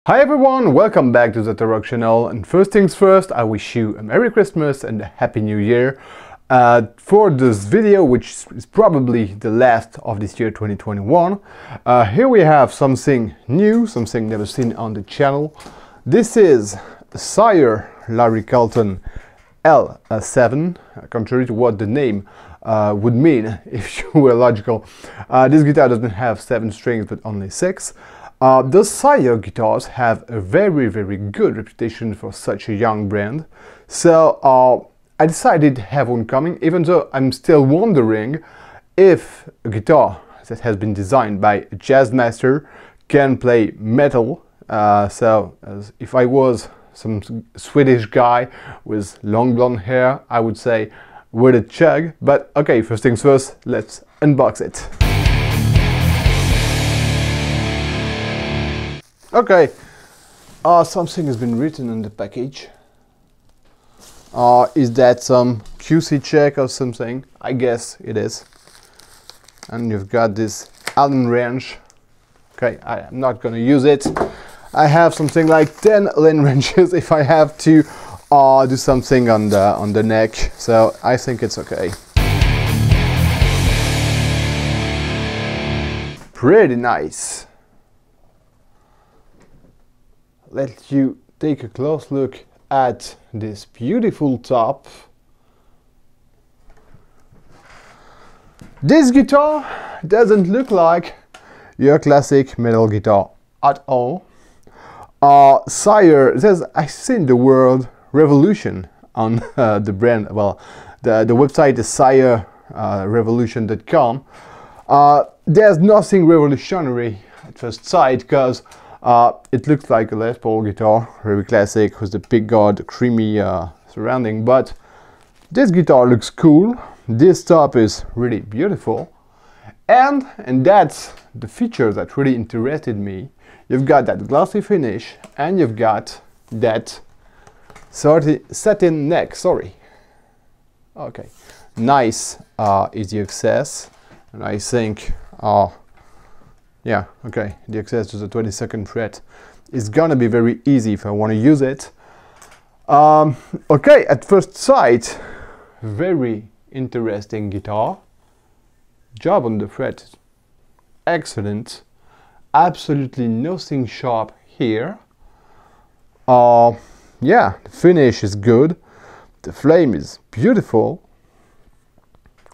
Hi everyone, welcome back to the ToroK channel, and first things first, I wish you a Merry Christmas and a Happy New Year. For this video, which is probably the last of this year 2021, here we have something new, something never seen on the channel. This is Sire Larry Carlton L7, contrary to what the name would mean if you were logical. This guitar doesn't have 7 strings but only 6. The Sire guitars have a very good reputation for such a young brand, so I decided to have one coming, even though I'm still wondering if a guitar that has been designed by a jazz master can play metal. If I was some Swedish guy with long blonde hair, I would say would it chug, but okay, first things first, let's unbox it. Okay, something has been written on the package. Is that some QC check or something? I guess it is. And you've got this Allen wrench. Okay, I'm not gonna use it. I have something like 10 Allen wrenches if I have to do something on the neck, so I think it's okay. Pretty nice. Let you take a close look at this beautiful top. This guitar doesn't look like your classic metal guitar at all. Sire, I've seen the word revolution on the brand. Well, the website is sirerevolution.com. There's nothing revolutionary at first sight, because it looks like a Les Paul guitar, very classic, with the pickguard, creamy surrounding, but this guitar looks cool. This top is really beautiful, and that's the feature that really interested me. You've got that glossy finish, and you've got that satin neck, okay, nice easy access, and I think yeah, okay, the access to the 22nd fret is gonna be very easy if I want to use it. Okay, at first sight, very interesting guitar. Job on the fret, excellent. Absolutely nothing sharp here. Yeah, the finish is good. The flame is beautiful.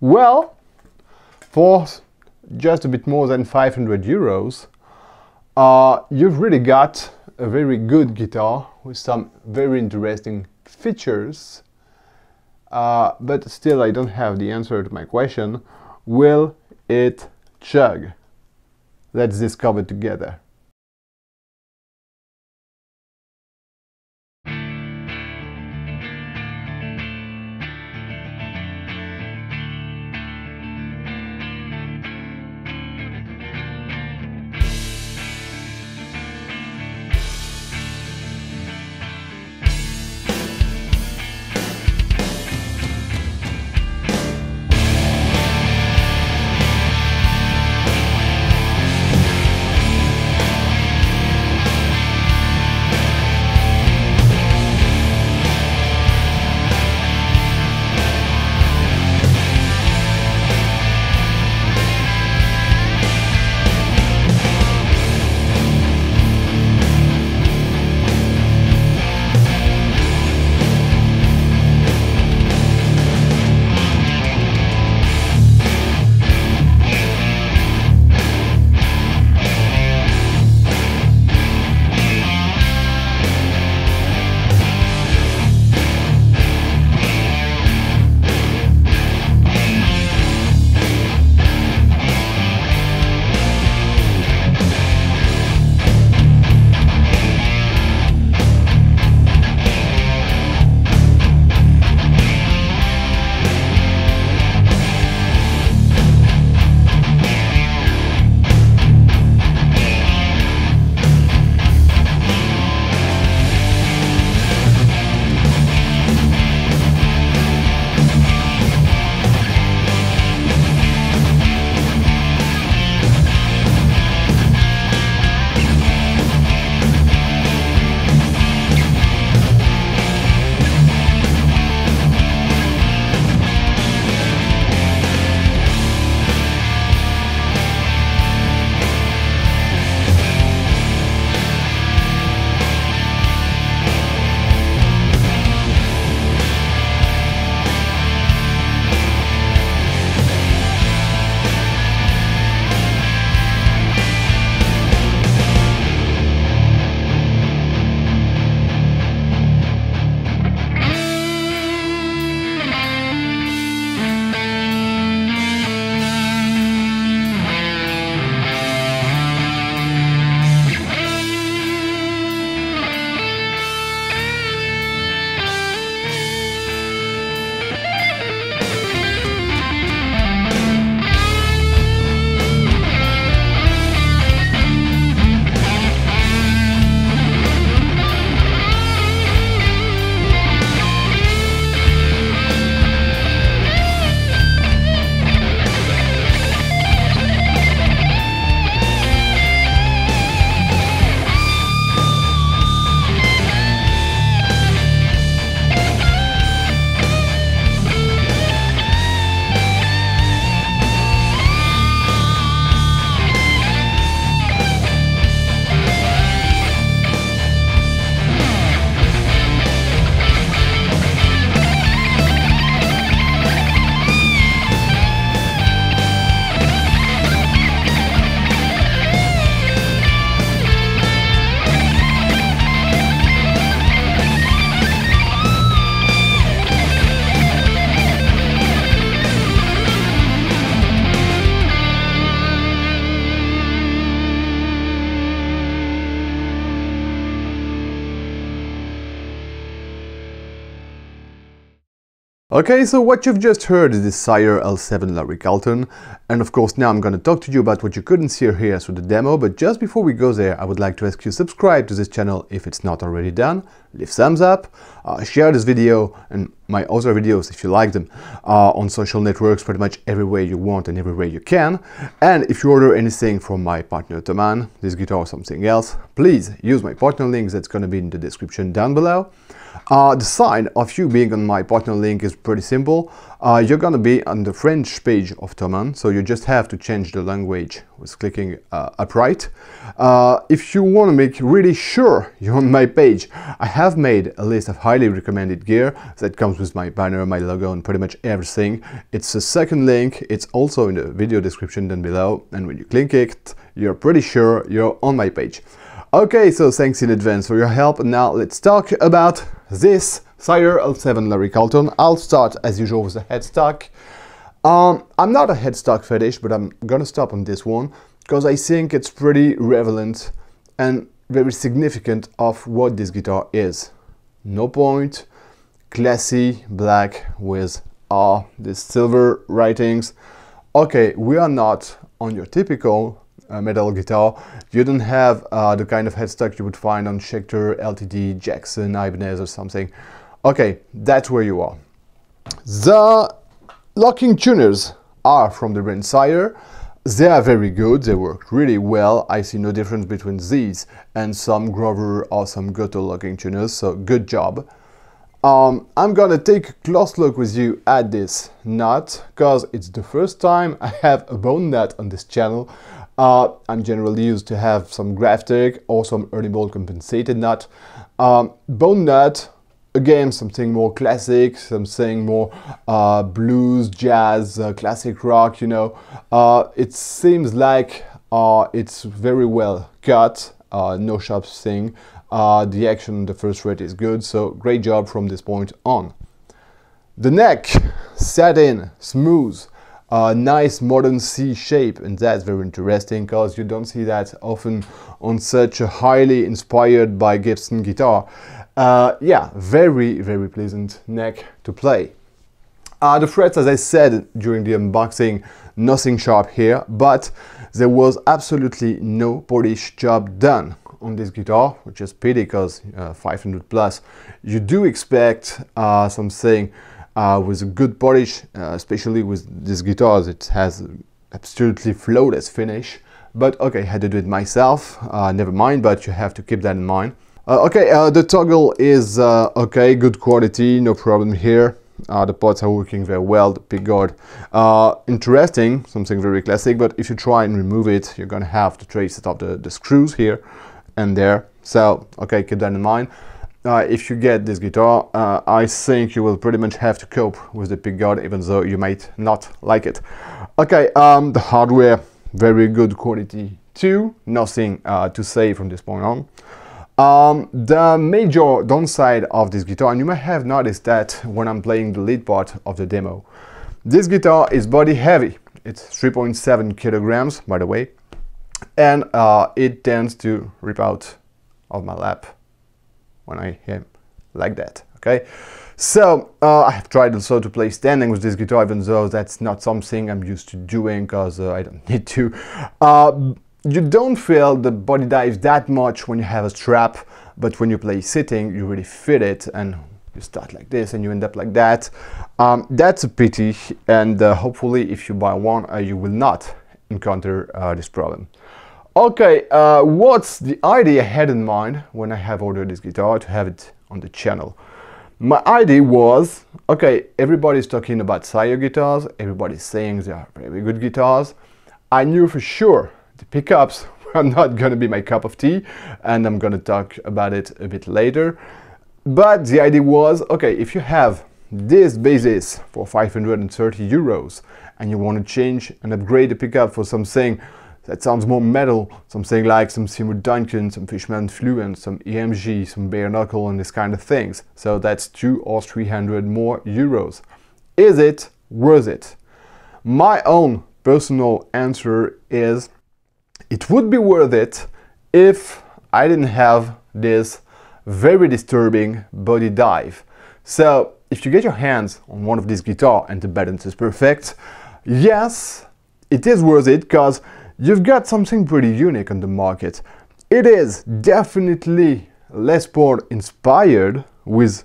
Well, for just a bit more than 500 euros, you've really got a very good guitar with some very interesting features, but still I don't have the answer to my question: will it chug? Let's discover together. Okay, so what you've just heard is the Sire L7 Larry Carlton, and of course now I'm gonna talk to you about what you couldn't see here through the demo, but just before we go there, I would like to ask you to subscribe to this channel if it's not already done, leave thumbs up, share this video and my other videos if you like them on social networks pretty much everywhere you want and everywhere you can, and if you order anything from my partner Thoman, this guitar or something else, please use my partner link that's gonna be in the description down below. The sign of you being on my partner link is pretty simple. You're gonna be on the French page of Thoman, so you just have to change the language with clicking upright. If you want to make really sure you're on my page, I have made a list of highly recommended gear that comes with my banner, my logo and pretty much everything. It's the second link, it's also in the video description down below, and when you click it, you're pretty sure you're on my page. Okay, so thanks in advance for your help, and now let's talk about this Sire L7 Larry Carlton. I'll start as usual with the headstock. I'm not a headstock fetish, but I'm gonna stop on this one because I think it's pretty relevant and very significant of what this guitar is. No point, classy, black with these silver writings. Okay, we are not on your typical metal guitar. You don't have the kind of headstock you would find on Schecter, LTD, Jackson, Ibanez or something. Okay, that's where you are. The locking tuners are from the brand Sire. They are very good, they work really well. I see no difference between these and some Grover or some Goto locking tuners, so good job. I'm gonna take a close look with you at this nut, because it's the first time I have a bone nut on this channel. I'm generally used to have some graphic or some early mold compensated nut. Bone nut, again, something more classic, something more blues, jazz, classic rock, you know. It seems like it's very well cut, no sharp thing. The action on the first fret is good, so great job from this point on. The neck, satin, smooth. Nice modern C shape, and that's very interesting because you don't see that often on such a highly inspired by Gibson guitar. Yeah, very pleasant neck to play. The frets, as I said during the unboxing, nothing sharp here, but there was absolutely no polish job done on this guitar, which is pity because 500 plus, you do expect something with a good polish, especially with these guitars. It has absolutely flawless finish, but okay, I had to do it myself, never mind, but you have to keep that in mind. Okay, the toggle is okay, good quality, no problem here. The pots are working very well, the pickguard, interesting, something very classic, but if you try and remove it, you're gonna have to trace it off the screws here and there, so okay, keep that in mind. If you get this guitar, I think you will pretty much have to cope with the pickguard, even though you might not like it. Okay, the hardware, very good quality too, nothing to say from this point on. The major downside of this guitar, and you may have noticed that when I'm playing the lead part of the demo, this guitar is body heavy. It's 3.7 kilograms, by the way, and it tends to rip out of my lap when I hit like that, okay? So I have tried also to play standing with this guitar, even though that's not something I'm used to doing because I don't need to. You don't feel the body dive that much when you have a strap, but when you play sitting, you really feel it, and you start like this and you end up like that. That's a pity, and hopefully if you buy one, you will not encounter this problem. Okay, what's the idea I had in mind when I have ordered this guitar to have it on the channel? My idea was, okay, everybody's talking about Sire guitars, everybody's saying they are very good guitars. I knew for sure the pickups were not gonna be my cup of tea, and I'm gonna talk about it a bit later. But the idea was, okay, if you have this basis for 530 euros and you want to change and upgrade the pickup for something that sounds more metal, something like some Seymour Duncan, some Fishman Fluent, some EMG, some bare knuckle and this kind of things. So that's 200 or 300 more euros. Is it worth it? My own personal answer is it would be worth it if I didn't have this very disturbing body dive. So if you get your hands on one of these guitars and the balance is perfect, yes, it is worth it because you've got something pretty unique on the market. It is definitely Les Paul inspired with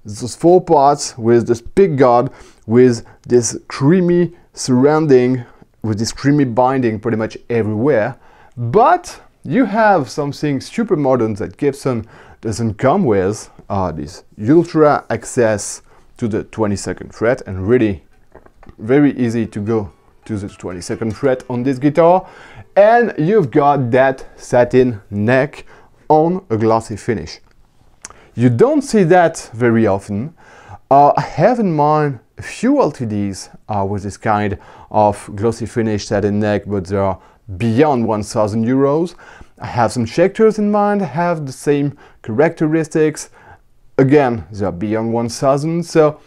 those 4 parts, with this pick guard, with this creamy surrounding, with this creamy binding pretty much everywhere. But you have something super modern that Gibson doesn't come with, this ultra access to the 22nd fret, and really very easy to go to the 22nd fret on this guitar. And you've got that satin neck on a glossy finish. You don't see that very often. I have in mind a few LTDs with this kind of glossy finish satin neck, but they are beyond 1,000 euros. I have some Schecters in mind, have the same characteristics. Again, they are beyond 1,000. So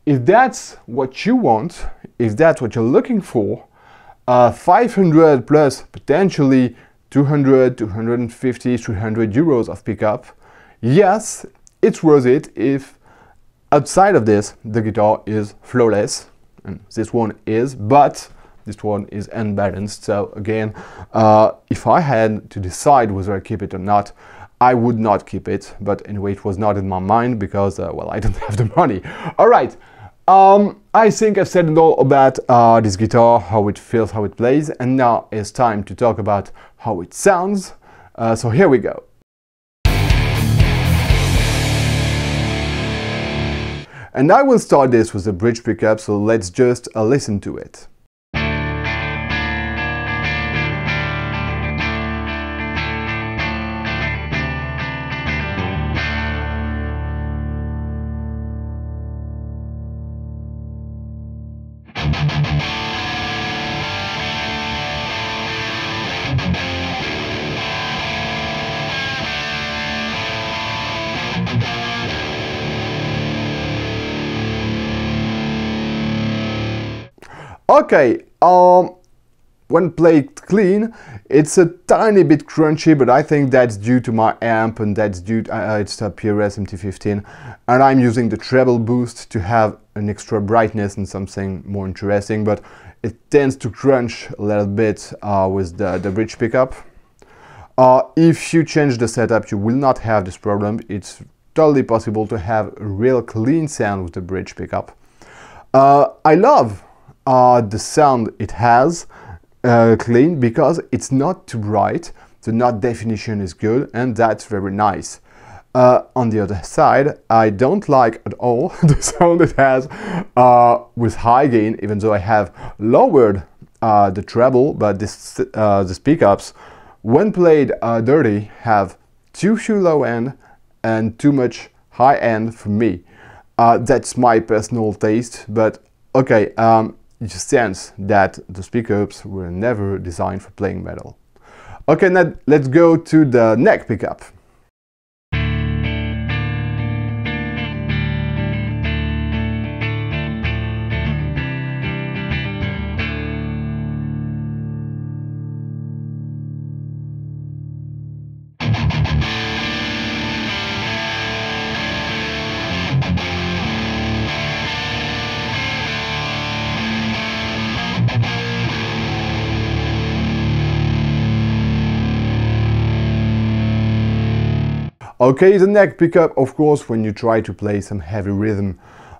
if that's what you want, if that's what you're looking for, 500 plus potentially 200, 250, 300 euros of pickup, yes, it's worth it if outside of this the guitar is flawless, and this one is, but this one is unbalanced. So again, if I had to decide whether I keep it or not, I would not keep it. But anyway, it was not in my mind because, well, I don't have the money. All right. I think I've said it all about this guitar, how it feels, how it plays, and now it's time to talk about how it sounds. So here we go. And I will start this with a bridge pickup, so let's just listen to it. Okay, when played clean, it's a tiny bit crunchy, but I think that's due to my amp, and that's due to it's a PRS MT15, and I'm using the treble boost to have an extra brightness and something more interesting, but it tends to crunch a little bit with the bridge pickup. If you change the setup, you will not have this problem. It's totally possible to have a real clean sound with the bridge pickup. I love the sound it has clean because it's not too bright, the note definition is good, and that's very nice. On the other side, I don't like at all the sound it has with high gain, even though I have lowered the treble, but these pickups, when played dirty, have too few low end and too much high end for me. That's my personal taste, but okay, you sense that the pickups were never designed for playing metal. Okay, now let's go to the neck pickup. Okay, the neck pickup, of course, when you try to play some heavy rhythm,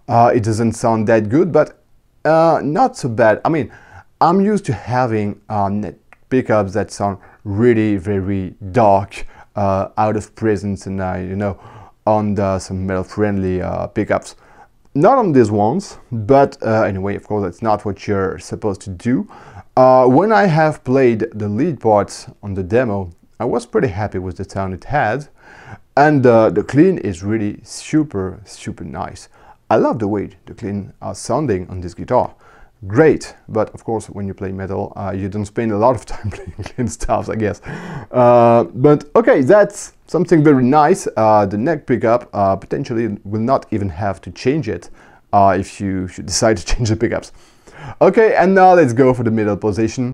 it doesn't sound that good, but not so bad. I mean, I'm used to having neck pickups that sound really very dark, out of presence, and you know, on some metal-friendly pickups. Not on these ones, but anyway, of course, that's not what you're supposed to do. When I have played the lead parts on the demo, I was pretty happy with the sound it had. And the clean is really super nice. I love the way the clean are sounding on this guitar. Great, but of course when you play metal you don't spend a lot of time playing clean stuff, I guess. But okay, that's something very nice. The neck pickup potentially will not even have to change it if you should decide to change the pickups. Okay, and now let's go for the middle position.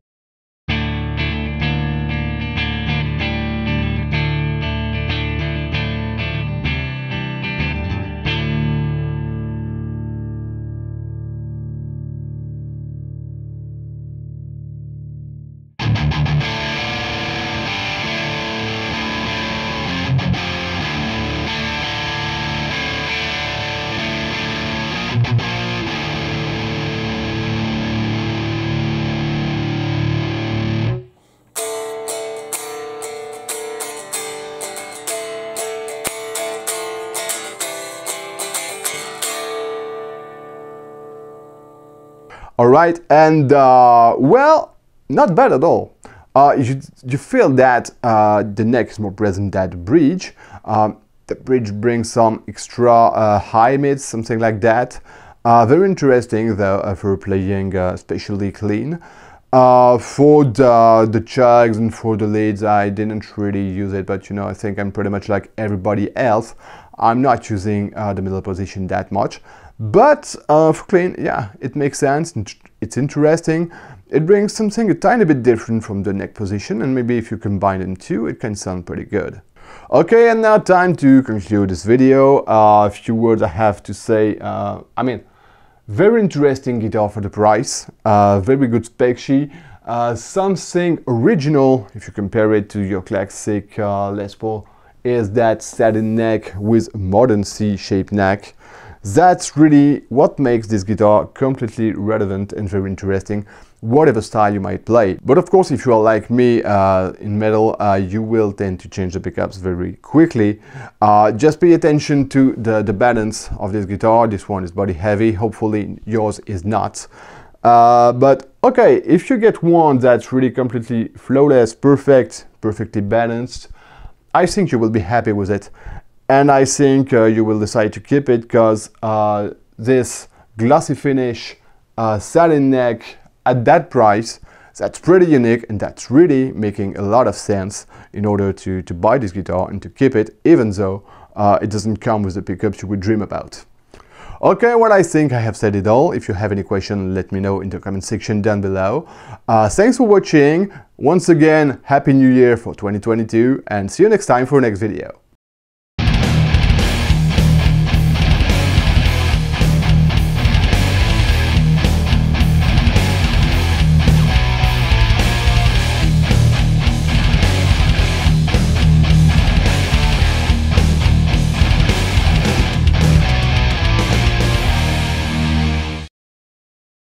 Alright, and well, not bad at all. You feel that the neck is more present than the bridge. The bridge brings some extra high mids, something like that. Very interesting though for playing especially clean. For the chugs and for the leads, I didn't really use it, but you know, I think I'm pretty much like everybody else. I'm not using the middle position that much, but for clean, yeah, it makes sense. It's interesting. It brings something a tiny bit different from the neck position, and maybe if you combine them two, it can sound pretty good. Okay, and now time to conclude this video. A few words I have to say. I mean, very interesting guitar for the price, very good spec sheet, something original if you compare it to your classic Les Paul, is that satin neck with modern C-shaped neck. That's really what makes this guitar completely relevant and very interesting, whatever style you might play. But of course, if you are like me in metal, you will tend to change the pickups very quickly. Just pay attention to the balance of this guitar. This one is body heavy, hopefully yours is not. But okay, if you get one that's really completely flawless, perfectly balanced, I think you will be happy with it. And I think you will decide to keep it because this glossy finish, satin neck at that price, that's pretty unique, and that's really making a lot of sense in order to buy this guitar and to keep it, even though it doesn't come with the pickups you would dream about. Okay, well, I think I have said it all. If you have any question, let me know in the comment section down below. Thanks for watching. Once again, Happy New Year for 2022, and see you next time for the next video.